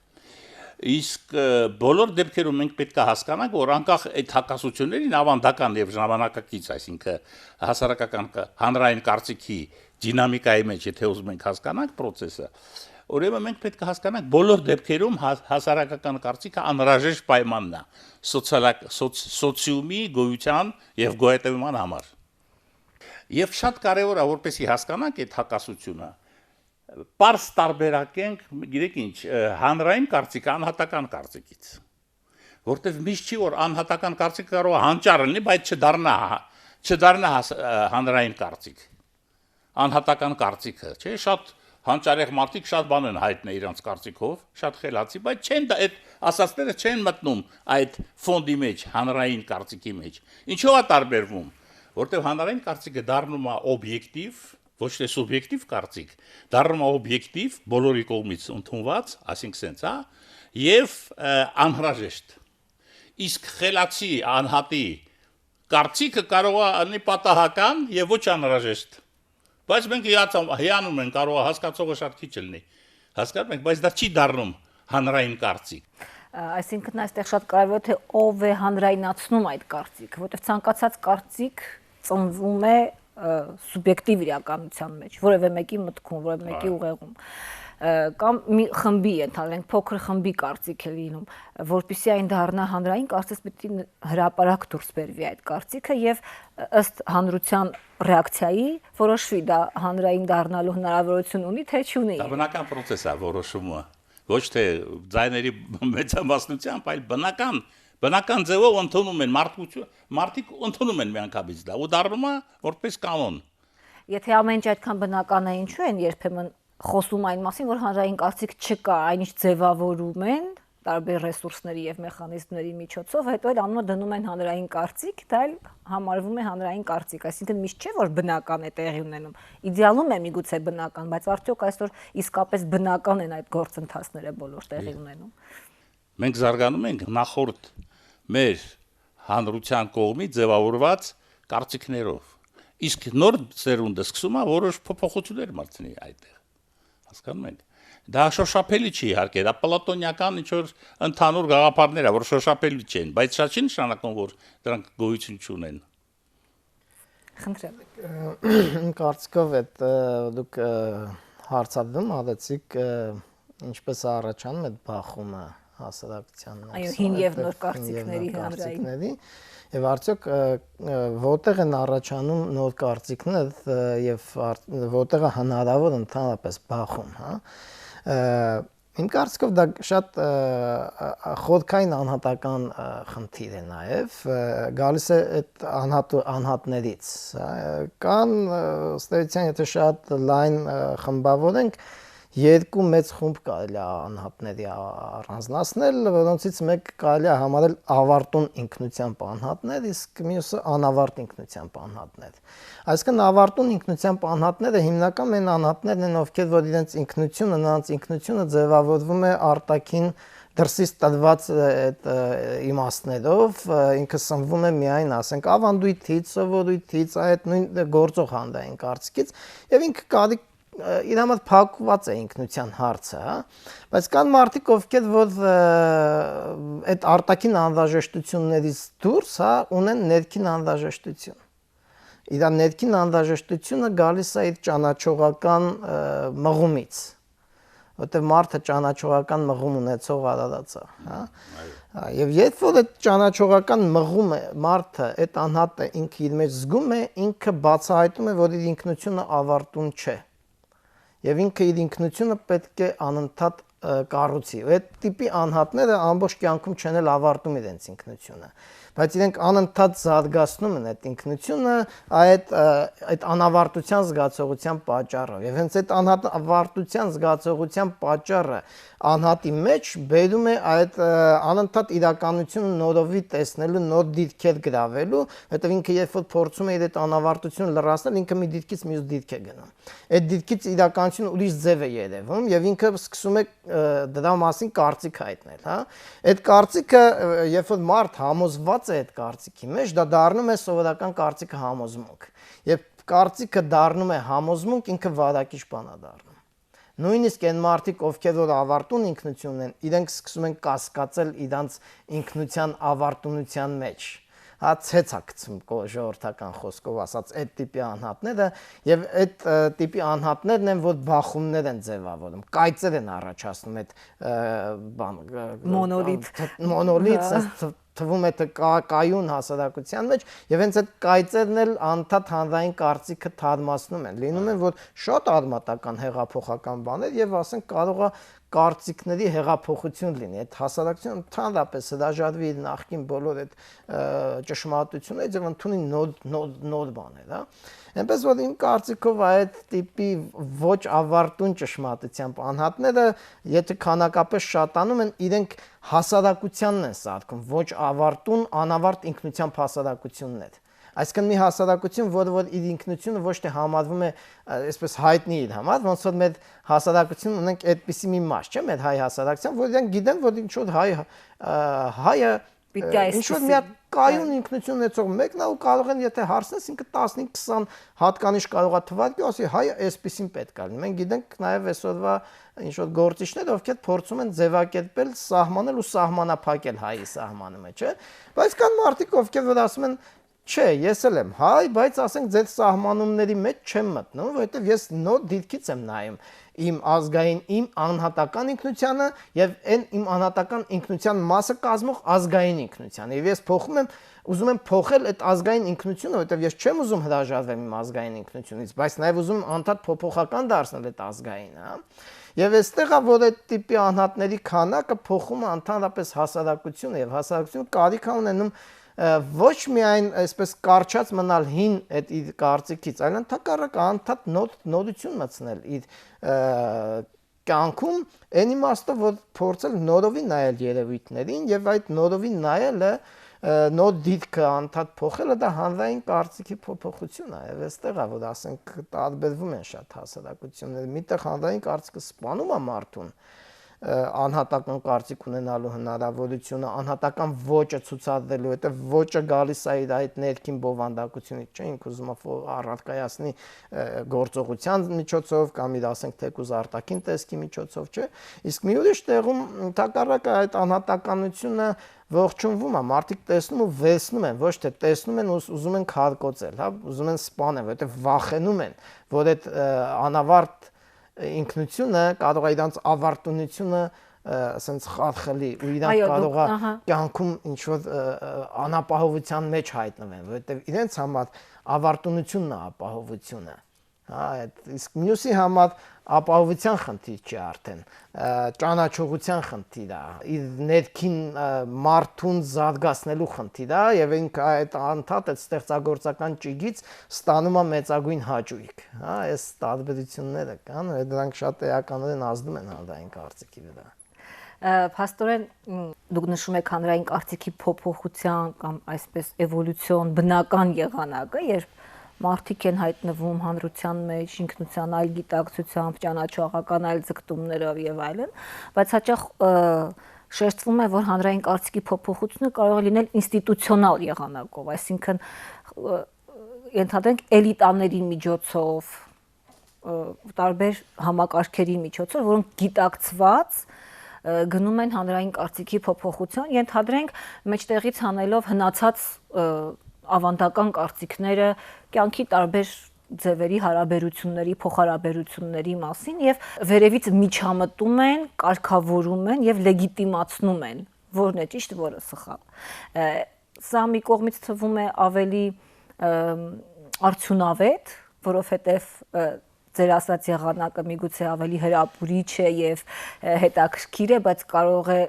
Իսկ բոլոր դեպքերում մենք պետք է հասկանանք, որ անկախ այդ հակասություններին ավանդական եւ ժամանակակից, այսինքն հասարակական հանրային կարծիքի դինամիկայի մեջ, եթե ուզում ենք հասկանանք process-ը, ուրեմն մենք պետք է հասկանանք բոլոր դեպքերում հասարակական կարծիքը անհրաժեշտ պայմանն է սոցիումի գոյության եւ գոյատևման համար։ Եվ շատ կարևոր է, որպեսզի հասկանանք այդ հակասությունը, պարզ տարբերակենք, գիտեք ինչ, հանրային կարծիքը անհատական կարծիքից։ Որտեղ միշտ չի, որ անհատական կարծիքը կարող է հանճար լինի, բայց չդառնա հանրային կարծիք։ Անհատական կարծիքը, չէ՞, շատ հանճարեղ մարդիկ շատ բան են հայտնել իրանց կարծիքով, շատ խելացի, բայց չեն այդ ասածները չեն մտնում այդ ֆոնդի մեջ, հանրային կարծիքի մեջ։ Ինչու է տարբերվում, որտեղ հանրային կարծիքը դառնում է օբյեկտիվ, ոչ թե սուբյեկտիվ կարծիք, դառնում է օբյեկտիվ, բոլորի կողմից ընդունված, ասենք սենց, հա, եւ անհրաժեշտ։ Իսկ խելացի անհատի կարծիքը կարող է լինի պատահական եւ ոչ անհրաժեշտ։ Բայց մենք հիանում ենք, կարող է հասկացողը շատ քիչ լինի։ Հասկանում եք, բայց դա չի դառնում հանրային կարծիք։ Այսինքն այստեղ շատ կարևոր է թե ով է հանրայնացնում այդ կարծիքը, որտեղ ցանկացած կարծիք ծնվում է սուբյեկտիվ իրականության մեջ, որևէ մեկի մտքում, որևէ մեկի ուղեղում կամ մի խմբի ընդհանրենք փոքր խմբի կարծիք է լինում, որpիսի այն դառնա հանրային, կարծես պետք է հրապարակ դուրս բերվի այդ կարծիքը եւ ըստ հանրության ռեակցիայի որոշվի դա հանրային դառնալու հնարավորություն ունի թե չունի։ Դա բնական process է որոշումը, ոչ թե ձայների մեծամասնությամբ, այլ բնական ձևով ընդունում են մարդիկ ընդունում են միանգամից դա ու դառնում է որպես կանոն։ Եթե ամեն ինչ այդքան բնական է, ինչու են երբեմն խոսում այն մասին, որ հանրային կարծիք չկա, այնինչ ձևավորում են տարբեր ռեսուրսների եւ մեխանիզմների միջոցով, հետո էլ անունը դնում են հանրային կարծիք, դա էլ համարվում է հանրային կարծիք, այսինքն միշտ չէ որ բնական է տեղի ունենում։ Իդեալում է միգուցե բնական, բայց արդյոք այսօր իսկապես բնական են այդ գործընթացները բոլոր տեղի ունենում։ Մենք զարգանում ենք նախորդ մեր հանրության կողմից ձևավորված կարծիքներով։ Իսկ նոր սերունդը սկսում է որոշ փոփոխություններ մտցնի այդտեղ։ Հասկանում եք։ Դա շոշափելի չի իհարկե, դա պլատոնական ինչ-որ ընդհանուր գաղափարներ է, որ շոշափելի չեն, բայց շատ չի նշանակում, որ դրանք գոյություն չունեն։ Խնդրեմ։ Իմ կարծիքով այդ դուք հարցադրում ադեցիք ինչպես է առաջանում այդ բախումը հասարակության Այո, հին եւ նոր կարծիքների հանրային։ Եվ արդյոք որտեղ են առաջանում նոր կարծիքներ եւ որտեղ է հնարավոր ընդհանրապես բախում, հա։ Իմ կարծիքով դա շատ խորքային անհատական խնդիր է նաև, գալիս է այդ անհատներից, կան ըստ էության, եթե շատ լայն խմբավորենք, երկու մեծ խումբ կարելի է անհատների առանձնացնել, որոնցից մեկ կարելի է համարել ավարտուն ինքնությամբ անհատներ, իսկ մյուսը անավարտ ինքնությամբ անհատներ։ Այսինքն ավարտուն ինքնությամբ անհատները հիմնական են անհատներն են, ովքեր որ իրենց ինքնությունը ձևավորվում է արտաքին դրսից տրված այդ իմաստներով, ինքը սնվում է միայն, ասենք, ավանդույթից, սովորույթից, այդ նույն գործող հանրային կարծիքից, եւ ինքը կարի իր համար փակված է ինքնության հարցը, հա, բայց կան մարդիկ, ովքեր որ այդ արտաքին անհրաժեշտություններից դուրս, հա, ունեն ներքին անհրաժեշտություն։ Իր ներքին անհրաժեշտությունը գալիս է իր ճանաչողական մղումից, որտեղ մարդը ճանաչողական մղում ունեցող արարած է, հա։ Եվ երբ որ այդ ճանաչողական մղումը մարդը, այդ անհատը ինքը իր մեջ զգում է, ինքը բացահայտում է, որ իր ինքնությունը ավարտուն չէ։ Եվ ինքը իր ինքնությունը պետք է անընդհատ կառուցի։ Այդ տիպի անհատները ամբողջ կյանքում չեն էլ ավարտում իրենց ինքնությունը, բայց իրենք անընդհատ զարգացնում են այդ ինքնությունը այդ անավարտության զգացողության պատճառով։ Եվ հենց այդ անավարտության զգացողության պատճառը անհատի մեջ բերում է այդ անընդհատ իրականությունը նորովի տեսնելու, նոր դիրքեր գրավելու, հետո ինքը երբ որ փորձում է իր այդ անավարտությունը լրացնել, ինքը մի դիրքից մյուս դիրք է գնում։ Այդ դիրքից իրականությունը ուրիշ ձև է երևում եւ ինքը սկսում է դրա մասին կարծիք հայտնել, հա։ Այդ կարծիքը, երբ որ մարդ համոզված է այդ կարծիքի մեջ, դա դառնում է սովորական կարծիքը համոզմունք։ Երբ կարծիքը դառնում է համոզմունք, ինքը վարակիչ բան է դառնում։ Նույնիսկ այն մարդիկ, ովքեր որ ավարտուն ինքնություն են, իրենք սկսում են կասկածել իրանց ինքնության ավարտունության մեջ։ Հա ցեցակցում ժողովրդական խոսքով ասած այդ տիպի անհատները եւ այդ տիպի անհատներն են, որ բախումներ են ձևավորում, կայծեր են առաջացնում այդ բան մոնոլիտ թվում է թե կայուն հասարակության մեջ եւ հենց այդ կայծերն էլ անդադ հանրային կարծիքը թարմացնում են, լինում են, որ շատ արմատական հեղափոխական բաներ եւ ասենք կարող է կարծիքների հեղափոխություն լինի, այդ հասարակությունը ընդհանրապես հրաժարվի իր նախկին բոլոր այդ ճշմարտություններից եւ ընդունի նոր բաներ, հա։ Այնպես որ իմ կարծիքով այդ տիպի ոչ ավարտուն ճշմարտությամբ անհատները, եթե քանակապես շատանում են, իրենք հասարակությանն են սարքում, ոչ ավարտուն, անավարտ ինքնությամբ հասարակություններ։ Այսինքն մի հասարակություն, որը որ իր ինքնությունը ոչ թե համարվում է այսպես հայտնի իր համար, ոնց որ մեր հասարակություն ունենք այդպիսի մի մաս, չէ՞, մեր հայ հասարակության, որ իրենք գիտեն, որ ինչ որ հայը ինչ որ մի կայուն ինքնություն ունեցող մեկն է ու կարող են, եթե հարցնես, ինքը 15-20 հատկանիշ կարող է թվարկի, ասի հայը այսպեսին պետք է լինի։ Մենք գիտենք նաև այսօրվա ինչ որ գործիչներ, ովքեր փորձում են ձևակերպել, սահմանել ու սահմանափակել հայի սահմանը, չէ՞։ Բայց կան մարդիկ, ովքեր որ ասում են չէ, ես էլ եմ հայ, բայց ասենք ձեր սահմանումների մեջ չեմ մտնում, որովհետև ես նոր դիրքից եմ նայում իմ ազգային, իմ անհատական ինքնությանը եւ այն իմ անհատական ինքնության մասը կազմող ազգային ինքնությանը։ Եվ ես ուզում եմ փոխել այդ ազգային ինքնությունը, որովհետև ես չեմ ուզում հրաժարվել իմ ազգային ինքնությունից, բայց նաեւ ուզում եմ անդադ փոփոխական դարձնել այդ ազգային, հա։ Եվ այստեղ է, որ այդ տիպի անհատների քանակը փոխում է ընդհանրապես հասարակությունը եւ հասարակությունը կարիք է ունենում ոչ միայն այսպես կարճած մնալ հին այդ իր կարծիքից, այլ ընդհակառակը անդադ նորություն մտցնել իր կյանքում, այն իմաստով, որ փորձել նորովի նայել երևույթներին եւ այդ նորովի նայելը նոր դիրքը անդադ փոխելը դա հանրային կարծիքի փոփոխություն է եւ այստեղ է որ ասենք տարբերվում են շատ հասարակությունները միտեղ հանրային կարծիքը սպանում է մարդուն անհատական կարծիք ունենալու հնարավորությունը, անհատական ոճը ցուցադրելու, որտեղ ոճը գալիս է իր այդ ներքին բովանդակությունից, չէ՞, ինքը ուզում է առարկայացնի գործողության միջոցով կամ իր ասենք թեկուզ արտաքին տեսքի միջոցով, չէ՞։ Իսկ մի ուրիշ տեղում ընդհակառակը այդ անհատականությունը ողջունվում է, մարդիկ տեսնում ու վերցնում են, ոչ թե տեսնում են ու ուզում են քարկոծել, հա, ուզում են սպանել, որովհետև վախենում են, որ այդ անավարտ ինքնությունը կարող է իրանց ավարտունությունը ասենց խարխլի ու իրանք կարող է կյանքում ինչ որ անապահովության մեջ հայտնվեն, որովհետև իրենց համար ավարտունությունն է ապահովությունը, հա, իսկ մյուսի համար ապահովության խնդիր չի արդեն, ճանաչողության խնդիր է, իր ներքին մարդուն զարգացնելու խնդիր է եւ ինքը այդ անդադ այդ ստեղծագործական ճիգից ստանում է մեծագույն հաճույք, հա, այս տարբերությունները կան, դրանք շատ էականորեն ազդում են հանրային կարծիքի վրա։ Փաստորեն դուք նշում եք հանրային կարծիքի փոփոխության կամ այսպես էվոլյուցիոն բնական եղանակը, երբ մարդիկ են հայտնվում հանրության մեջ, ինքնության այլ գիտակցությամբ, ճանաչողական այլ ձգտումներով եւ այլն, բայց հաճախ շեշտվում է, որ հանրային կարծիքի փոփոխությունը կարող է լինել ինստիտուցիոնալ եղանակով, այսինքն ենթադրենք էլիտաների միջոցով, տարբեր համակարգերի միջոցով, որոնք գիտակցված գնում են հանրային կարծիքի փոփոխության, ենթադրենք մեջտեղից հանելով հնացած ավանդական կարծիքները կյանքի տարբեր ձևերի հարաբերությունների, փոխհարաբերությունների մասին եւ վերևից միջամտում են, կարգավորում են եւ լեգիտիմացնում են, որն է ճիշտ, որը սխալ։ Սա մի կողմից թվում է ավելի արդյունավետ, որովհետեւ ձեր ասած եղանակը միգուցե ավելի հրապուրիչ է եւ հետաքրքիր է, բայց կարող է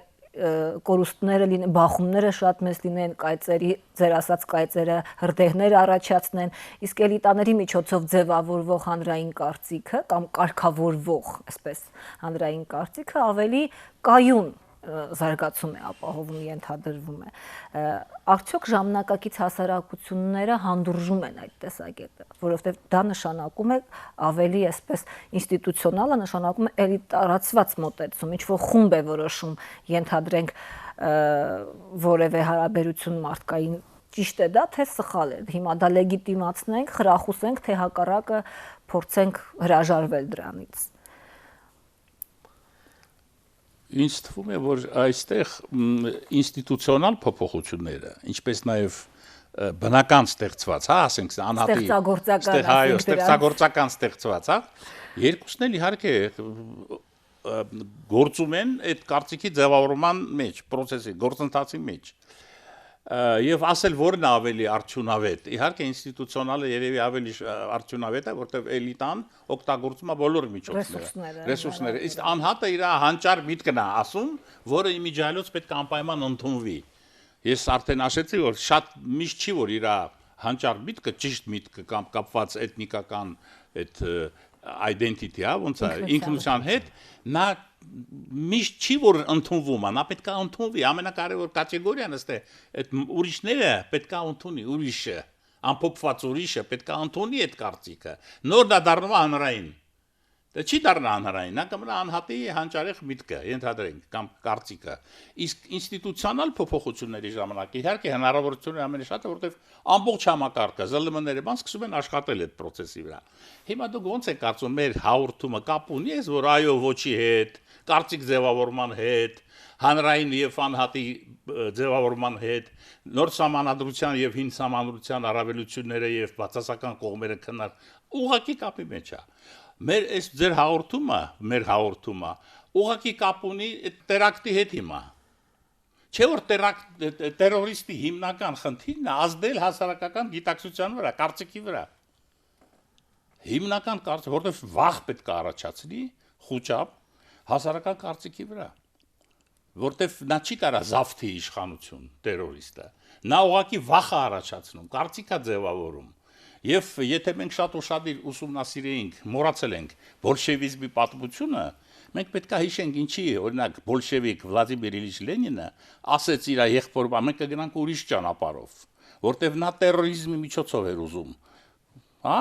կորուստները լինեն, բախումները շատ մեծ լինեն, կայծերի, ձեր ասած կայծերը հրդեհներ առաջացնեն, իսկ էլիտաների միջոցով ձևավորվող հանրային կարծիքը կամ կարգավորվող, այսպես, հանրային կարծիքը ավելի կայուն զարգացում է ապահովում, ենթադրվում է։ Արդյոք ժամանակակից հասարակությունները հանդուրժում են այդ տեսակետը, որովհետև դա նշանակում է ավելի այսպես ինստիտուցիոնալը, նշանակում է էլիտարացված մոտեցում, ինչ որ խումբ է որոշում, ենթադրենք որևէ հարաբերություն մարդկային, ճիշտ է դա, թե սխալ է։ Հիմա դա լեգիտիմացնենք, խրախուսենք, թե հակառակը փորձենք հրաժարվել դրանից։ Ինձ թվում է, որ այստեղ ինստիտուցիոնալ փոփոխությունները, ինչպես նաև բնական ստեղծված, հա, ասենք անհատի ստեղծագործական ստեղծված, հա, երկուսն էլ իհարկե գործում են այդ կարծիքի ձևավորման մեջ, process-ի, գործընթացի մեջ։ Եվ ասել որն է ավելի արդյունավետ, իհարկե ինստիտուցիոնալը երևի ավելի արդյունավետ է, որտեղ էլիտան օգտագործում է բոլոր միջոցները, ռեսուրսները, իսկ անհատը իր հանճար միտքն է ասում, որը իմիջիայլոց պետք է անպայման ընդունվի։ Ես արդեն ասեցի, որ շատ միշտ չի, որ իր հանճար միտքը, ճիշտ միտքը կամ կապված էթնիկական այդ identity-ը, ոնց է, ինքնության հետ, նա միշտ չի որ ընդունվում է, նա պետք է ընդունվի, ամենակարևոր կատեգորիան ըստ է, այդ ուրիշները պետք է ընդունի, ուրիշը, ամփոփված ուրիշը պետք է ընդունի այդ կարծիքը, նոր դա դառնում է հանրային, դա չի դառնա հանրային, նա կմնա անհատի հանճարեղ միտքը, ենթադրենք, կամ կարծիքը, իսկ ինստիտուցիոնալ փոփոխությունների ժամանակ իհարկե հնարավորությունները ամենաշատը, որտեղ ամբողջ համակարգը, ԶԼՄ-ները բան սկսում են աշխատել այդ process-ի վրա։ Հիմա դուք ոնց եք կարծում, մեր հաղորդումը կապ ունի ես, որ այո ոչի հետ, կարծիք ձևավորման հետ, հանրային եւ անհատի ձևավորման հետ, նոր սահմանադրության եւ հին սահմանադրության առավելությունները եւ բացասական կողմերը քննած ուղղակի կապի մեջ է։ Մեր այս ձեր հաղորդումը, մեր հաղորդումը ուղղակի կապ ունի տերակտի հետ հիմա։ Չէ որ տերորիստի հիմնական խնդիրն է ազդել հասարակական գիտակցության վրա, կարծիքի վրա։ Հիմնական կարծիք, որովհետև վախ պետք է առաջացնի խոճապ հասարակական կարծիքի վրա, որտեվ նա չի կարա զավթի իշխանություն տերորիստը, նա ուղղակի վախ է առաջացնում, կարծիք է ձևավորում, եւ եթե մենք շատ ուշադիր ուսումնասիրեինք, մոռացել ենք բոլշևիզմի պատմությունը, մենք պետք է հիշենք ինչի, օրինակ բոլշևիկ Վլադիմիր Իլիչ Լենինը ասեց իր եղբորը, մենք կգնանք ուրիշ ճանապարհով, որտեվ նա տերորիզմի միջոցով էր ուզում, հա,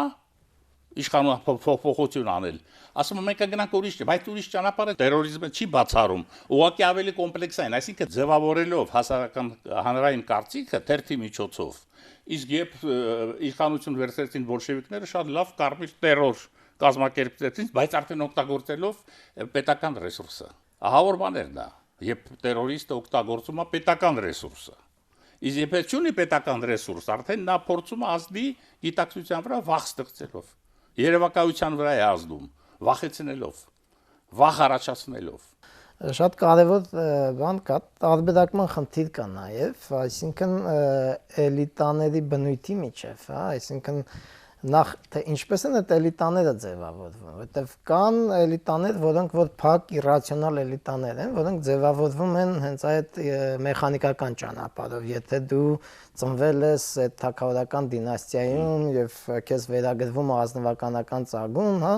իշխանության փոփոխություն անել։ Ասում եմ մենք կգնանք ուրիշ, բայց ուրիշ ճանապարհը terrorism-ը չի բացառում։ Ուղղակի ավելի կոմպլեքս այն, այսինքն ձևավորելով հասարակական հանրային կարծիքը թերթի միջոցով։ Իսկ երբ իշխանություն վերցրեցին բոլշևիկները, շատ լավ կարմիր terror կազմակերպեցին, բայց արդեն օգտագործելով պետական ռեսուրսը։ Ահա որ բաներն է, երբ terrorist-ը օգտագործում է պետական ռեսուրսը։ Իսկ երբ չունի պետական ռեսուրս, արդեն նա փորձում է ազդի գիտակցության վրա վախ ստեղծելով։ Երևակայության վրա է ազդում, վախեցնելով, վախ առաջացնելով։ Շատ կարևոր բան կա, տարբերակման խնդիր կա նաև, այսինքն էլիտաների բնույթի միջև, հա, այսինքն նախ թե ինչպես են այդ էլիտաները ձևավորվում, որովհետև կան էլիտաներ, որոնք որ փակ իրացիոնալ էլիտաներ են, որոնք ձևավորվում են հենց այդ մեխանիկական ճանապարհով, եթե դու ծնվել ես այդ թագավորական դինաստիայում եւ քեզ վերագրվում է ազնվականական ծագում, հա,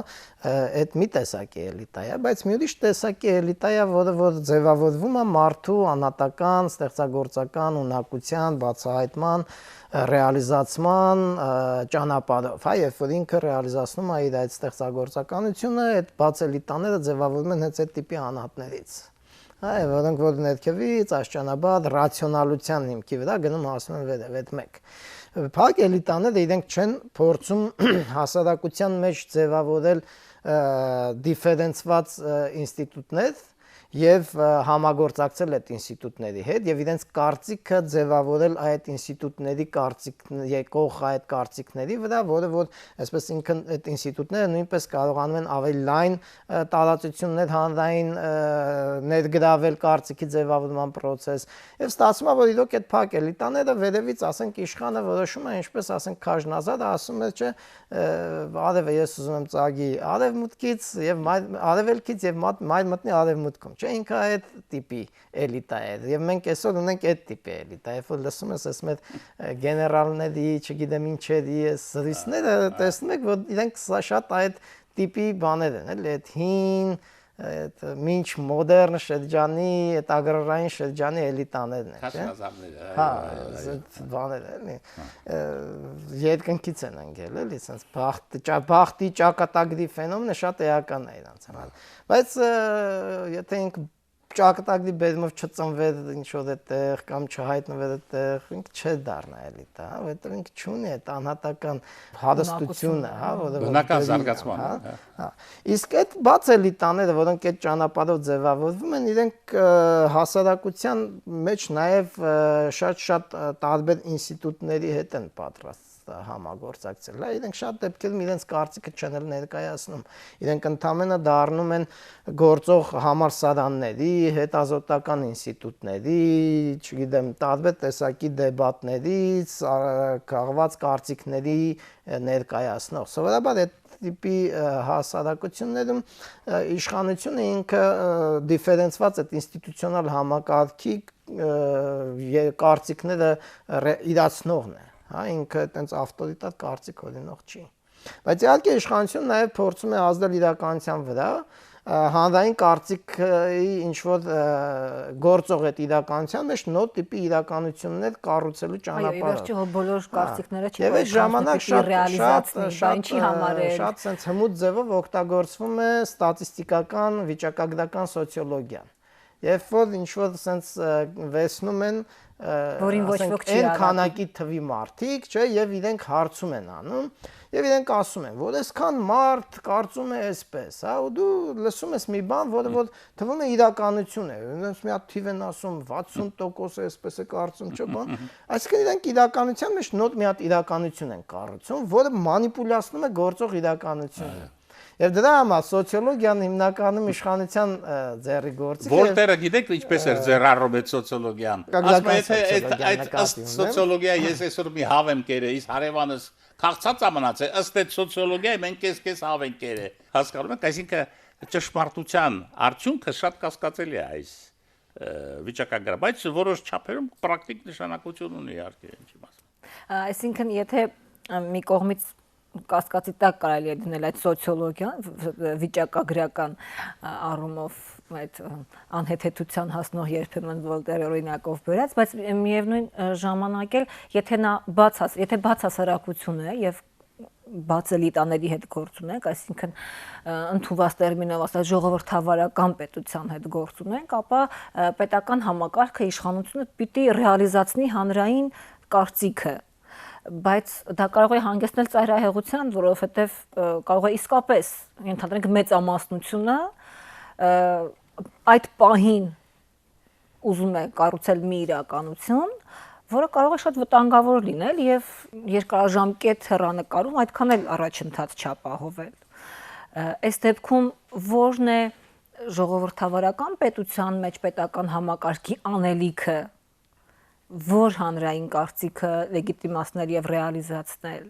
այդ մի տեսակի էլիտա է, բայց մի ուրիշ տեսակի էլիտա է, որը որ ձևավորվում է մարդու անհատական, ստեղծագործական ունակության, բացահայտման ռեալիզացման ճանապարհով, հա, երբ որ ինքը ռեալիզացնում է իր այդ ստեղծագործականությունը, այդ բաց էլիտաները ձևավորվում են հենց այդ տիպի անհատներից։ Հա, որոնք որ ներքևից աշճանաբար ռացիոնալության հիմքի վրա գնում հասնում են վերև, այդ մեկ։ Փակ էլիտաները իրենք չեն փորձում հասարակության մեջ ձևավորել դիֆերենցված ինստիտուտներ եւ համագործակցել այդ ինստիտուտների հետ եւ իրենց կարծիքը ձևավորել այդ ինստիտուտների եկող այդ կարծիքների վրա, որը որ այսպես ինքն այդ ինստիտուտները նույնպես կարողանում են ավելի լայն տարածություններ հանրային ներգրավել կարծիքի ձևավորման process եւ ստացվում է որ իրոք այդ փակ էլիտաները վերևից ասենք իշխանը որոշում է ինչպես ասենք Քաժնազարը ասում է չէ արևը ես ուզում եմ ծագի արևմուտքից եւ արևելքից եւ մայր մտնի արևմուտքում չէ ինքը այդ տիպի էլիտա է եւ մենք այսօր ունենք այդ տիպի էլիտա երբ որ լսում ես այս մեր գեներալների չգիտեմ ինչերի սրիսները տեսնում եք որ իրենք շատ այդ տիպի բաներ են էլի այդ հին այդ մինչ մոդեռն շրջանի այդ ագրարային շրջանի էլիտաներն են Քաշնազարները հա այդ բաներ էլի երկնքից են ընկել էլի sense բախտի ճակատագրի ֆենոմենը շատ էական է իրանց համար բայց եթե ինք ճակատագրի բերումով չծնվեր ինչ որ այդտեղ կամ չհայտնվեր այդտեղ ինքը չէ դառնա էլիտա հա որովհետև ինքը չունի այդ անհատական հարստությունը հա որը բնական զարգացման հա իսկ այդ բաց էլիտաները որոնք այդ ճանապարհով ձևավորվում են իրենք հասարակության մեջ նաև շատ տարբեր ինստիտուտների հետ են պատրաստ համագործակցել։ Իրենք շատ դեպքերում իրենց կարծիքը չեն ներկայացնում։ Իրենք ընդամենը դառնում են գործող համալսարանների, հետազոտական ինստիտուտների, չգիտեմ, տարբեր տեսակի դեբատներից, կաղված կարծիքների ներկայացնող։ Սովորաբար այդ տիպի հասարակություններում իշխանությունը ինքը դիֆերենցված այդ ինստիտուցիոնալ համակարգի կարծիքները իրացնողն է։ Հա ինքը այտենց ավտորիտար կարծիք օրինող չի բայց իհարկե իշխանությունը նաև փորձում է ազդել իրականության վրա հանրային կարծիքի ինչ որ գործող այդ իրականության մեջ նոր տիպի իրականություններ կառուցելու ճանապարհը։ Այո, իվերջի բոլոր կարծիքները չի եւ այդ ժամանակ շատ sense հմուտ ձևով օգտագործվում է ստատիստիկական վիճակագրական սոցիոլոգիան։ Երբ որ ինչ որ sense վերցնում են որին ոչ ոք չի արել քանակի թվի մարդիկ, չէ, եւ իրենք հարցում են անում, եւ իրենք ասում են, որ այսքան մարդ կարծում է այսպես, հա, ու դու լսում ես մի բան, որը որ թվում է իրականություն է, այնպես մի հատ թիվ են ասում 60% այսպես է կարծում, չէ, բան, այսինքն իրենք իրականության մեջ նոր մի հատ իրականություն են կառուցում, որը մանիպուլացնում է գործող իրականությունը։ Եվ դրա համար սոցիոլոգիան հիմնականում իշխանության ձեռի գործիք է։ Վոլտերը գիտեք ինչպես էր ձեռարում այդ սոցիոլոգիան։ Ասում է այդ ըստ սոցիոլոգիա ես այսօր մի հավ եմ կերել, իսկ հարևանս քաղցած է մնացել, ըստ այդ սոցիոլոգիայի մենք քեզ հավ ենք կերել։ Հասկանում եք, այսինքն ճշմարտության արդյունքը շատ կասկածելի է այս վիճակագրը, բայց որոշ չափերում պրակտիկ նշանակություն ունի իհարկե, ինչի մասը։ Այսինքն եթե մի կողմից կասկածի տակ կարելի է դնել այդ սոցիոլոգիան վիճակագրական առումով այդ անհեթեթության հասնող երբեմն Վոլտեր օրինակով բերած, բայց միևնույն ժամանակ էլ եթե բաց հասարակություն է եւ բացելի տաների հետ գործ ունենք, այսինքն ընդունված տերմինով ասած ժողովրդավարական պետության հետ գործ ունենք, ապա պետական համակարգը իշխանությունը պիտի ռեալիզացնի հանրային կարծիքը, բայց դա կարող է հանգեցնել ծայրահեղության, որովհետև կարող է իսկապես ընդհանրենք մեծամասնությունը այդ պահին ուզում է կառուցել մի իրականություն, որը կարող է շատ վտանգավոր լինել եւ երկարաժամկետ հեռանկարում այդքան էլ առաջընթաց չապահովել։ Այս դեպքում ո՞րն է ժողովրդավարական պետության մեջ պետական համակարգի անելիքը, որ հանրային կարծիքը լեգիտիմացնել եւ ռեալիզացնել,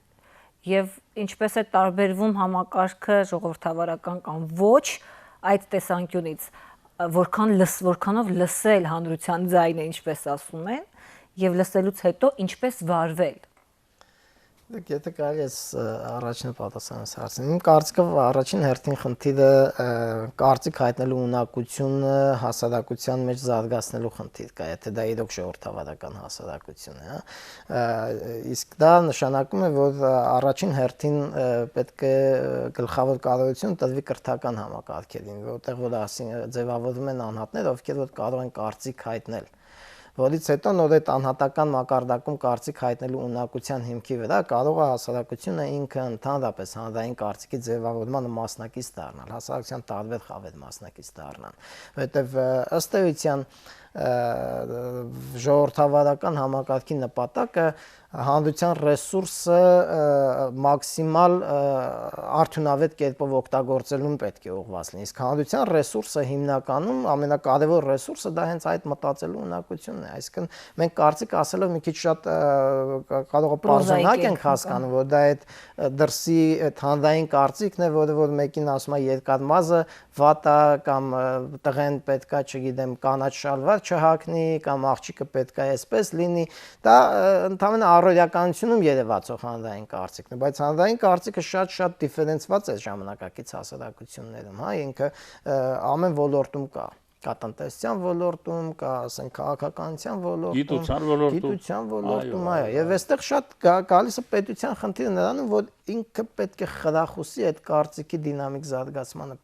եւ ինչպես է տարբերվում համակարգը ժողովրդավարական կամ ոչ այդ տեսանկյունից, որքանով լսել հանրության ձայնը, ինչպես ասում են, եւ լսելուց հետո ինչպես վարվել։ Դուք եթե կարելի է առաջին պատասխանս հարցին։ Իմ կարծիքով առաջին հերթին խնդիրը կարծիք հայտնելու ունակությունը հասարակության մեջ զարգացնելու խնդիր կա, եթե դա իրոք ժողովրդավարական հասարակություն է, իսկ դա նշանակում է, որ առաջին հերթին պետք է գլխավոր կարողություն տրվի կրթական համակարգերին, որտեղ որ ձևավորվում են անհատներ, ովքեր որ կարող են կարծիք հայտնել, որից հետո նոր այդ անհատական մակարդակում կարծիք հայտնելու ունակության հիմքի վրա կարող է հասարակությունը ինքը ընդհանրապես հանրային կարծիքի ձևավորմանը մասնակից դառնալ, հասարակության տարբեր խավեր մասնակից դառնան, որովհետև ըստ էության ժողովրդավարական համակարգի նպատակը հանրության ռեսուրսը մաքսիմալ արդյունավետ կերպով օգտագործելուն պետք է ուղղված լինի։ Իսկ հանրության ռեսուրսը հիմնականում ամենակարևոր ռեսուրսը դա հենց այդ մտածելու ունակությունն է։ Այսինքն մենք կարծիք ասելով մի քիչ շատ կարող է պարզանակ ենք հասկանում, որ դա այդ դրսի այդ հանրային կարծիքն է, որը մեկին ասում է երկար մազը վատ է կամ տղեն պետքա, չգիտեմ, կանաչ շալվար չհագնի կամ աղջիկը պետքա այսպես լինի, դա ընդհանրապես առօրյականությունում երևացող հանրային կարծիքն է, բայց հանրային կարծիքը շատ դիֆերենցված է ժամանակակից հասարակություններում, հա, ինքը ամեն ոլորտում կա, կա տնտեսության ոլորտում, կա, ասենք, քաղաքականության ոլորտում, գիտության ոլորտում, այո, եւ այստեղ շատ գալիս է պետության խնդիրը նրանում, որ ինքը պետք է խրախուսի այդ կարծիքի դինամիկ զարգացմանը,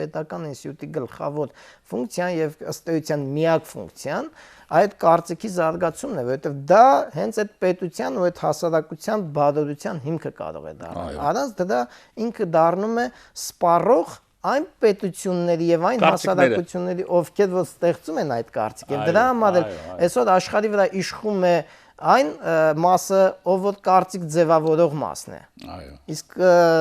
պետական ինստիտուտի գլխավոր ֆունկցիան եւ ըստ էության միակ ֆունկցիան այդ կարծիքի զարգացումն է, որովհետև դա հենց այդ պետության ու այդ հասարակության բարօրության հիմքը կարող է դառնալ։ Առանց դրա ինքը դառնում է սպառող այն պետությունների եւ այն հասարակությունների, ովքեր որ ստեղծում են այդ կարծիքը։ Եվ դրա համար էլ այսօր աշխարհի վրա իշխում է այն մասը, ով որ կարծիք ձևավորող մասն է։ Այո։ Իսկ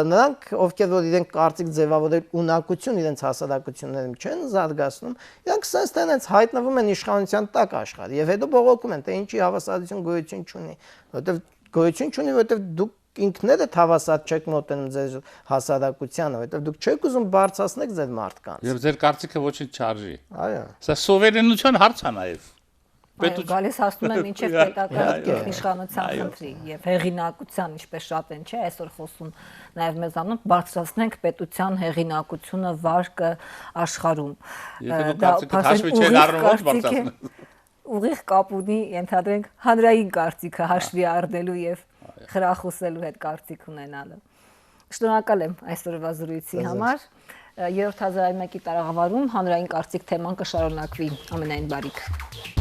նրանք, ովքեր որ իրենք կարծիք ձևավորել ունակություն իրենց հասարակություններում չեն զարգացնում, իրանք sense տենց հայտնվում են իշխանության տակ աշխարհի եւ հետո բողոքում են, թե ինչի հավասարություն գոյություն չունի, որովհետեւ գոյություն չունի, որովհետեւ դուք ինքներդ հավասար չեք մոտենում ձեր հասարակությանը, որովհետեւ դուք չեք ուզում բարձրացնել ձեր մարդկանց։ Եվ ձեր կարծիքը ոչինչ չարժի։ Այո։ Սա սովերենության հարց է նաեւ։ Գալիս հասնում եմ ինչև պետական իշխանության խնդրի եւ հեղինակության, ինչպես շատ են, չէ, այսօր խոսում նաեւ մեզանում բարձրացնենք պետության հեղինակությունը, վարկը աշխարհում։ Եթե դու կարծիքը հաշվի չեն առնում, ո՞նց բարձրացնես։ Ուղիղ կապ ունի, ենթադրենք, հանրային կարծիքը հաշվի առնելու եւ խրախուսելու հետ կարծիք ունենալը։ Շնորհակալ եմ այսօրվա զրույցի համար։ Երրորդ հազարամյակի տարաղավարում հանրային կարծիք թեման կշարունակվի։ Ամենայն բարիք։